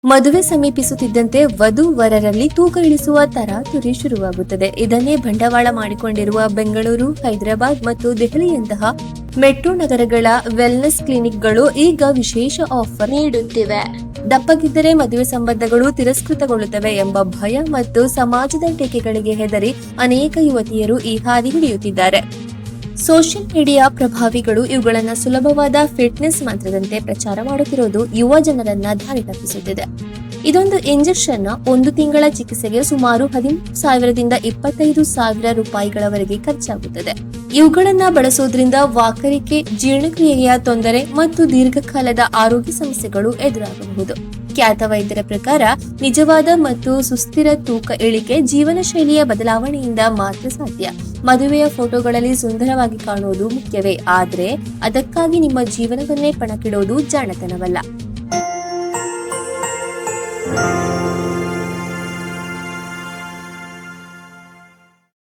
ಮದುವೆ ಸಮೀಪಿಸುತ್ತಿದ್ದಂತೆ ವಧು ವರರಲ್ಲಿ ತೂಕ ಇಳಿಸುವ ತರಾತುರಿ ಶುರುವಾಗುತ್ತದೆ. ಇದನ್ನೇ ಬಂಡವಾಳ ಮಾಡಿಕೊಂಡಿರುವ ಬೆಂಗಳೂರು, ಹೈದರಾಬಾದ್ ಮತ್ತು ದೆಹಲಿಯಂತಹ ಮೆಟ್ರೋ ನಗರಗಳ ವೆಲ್ನೆಸ್ ಕ್ಲಿನಿಕ್ಗಳು ಈಗ ವಿಶೇಷ ಆಫರ್ ನೀಡುತ್ತಿವೆ. ದಪ್ಪಗಿದ್ದರೆ ಮದುವೆ ಸಂಬಂಧಗಳು ತಿರಸ್ಕೃತಗೊಳ್ಳುತ್ತವೆ ಎಂಬ ಭಯ ಮತ್ತು ಸಮಾಜದ ಟೀಕೆಗಳಿಗೆ ಹೆದರಿ ಅನೇಕ ಯುವತಿಯರು ಈ ಹಾದಿ ಹಿಡಿಯುತ್ತಿದ್ದಾರೆ. ಸೋಷಿಯಲ್ ಮೀಡಿಯಾ ಪ್ರಭಾವಿಗಳು ಇವುಗಳನ್ನು ಸುಲಭವಾದ ಫಿಟ್ನೆಸ್ ಮಂತ್ರದಂತೆ ಪ್ರಚಾರ ಮಾಡುತ್ತಿರುವುದು ಯುವ ಜನರನ್ನ ದಾರಿ ತಪ್ಪಿಸುತ್ತಿದೆ. ಇದೊಂದು ಇಂಜೆಕ್ಷನ್ 1 ತಿಂಗಳ ಚಿಕಿತ್ಸೆಗೆ ಸುಮಾರು 13,000ದಿಂದ 25,000 ರೂಪಾಯಿಗಳವರೆಗೆ ಖರ್ಚಾಗುತ್ತದೆ. ಇವುಗಳನ್ನ ಬಳಸೋದ್ರಿಂದ ವಾಕರಿಕೆ, ಜೀರ್ಣಕ್ರಿಯೆಯ ತೊಂದರೆ ಮತ್ತು ದೀರ್ಘಕಾಲದ ಆರೋಗ್ಯ ಸಮಸ್ಯೆಗಳು ಎದುರಾಗಬಹುದು. ಖ್ಯಾತ ವೈದ್ಯರ ಪ್ರಕಾರ ನಿಜವಾದ ಮತ್ತು ಸುಸ್ಥಿರ ತೂಕ ಇಳಿಕೆ ಜೀವನ ಶೈಲಿಯ ಬದಲಾವಣೆಯಿಂದ ಮಾತ್ರ ಸಾಧ್ಯ. ಮದುವೆಯ ಫೋಟೋಗಳಲ್ಲಿ ಸುಂದರವಾಗಿ ಕಾಣುವುದು ಮುಖ್ಯವೇ, ಆದ್ರೆ ಅದಕ್ಕಾಗಿ ನಿಮ್ಮ ಜೀವನವನ್ನೇ ಪಣಕ್ಕಿಡೋದು ಜಾಣತನವಲ್ಲ.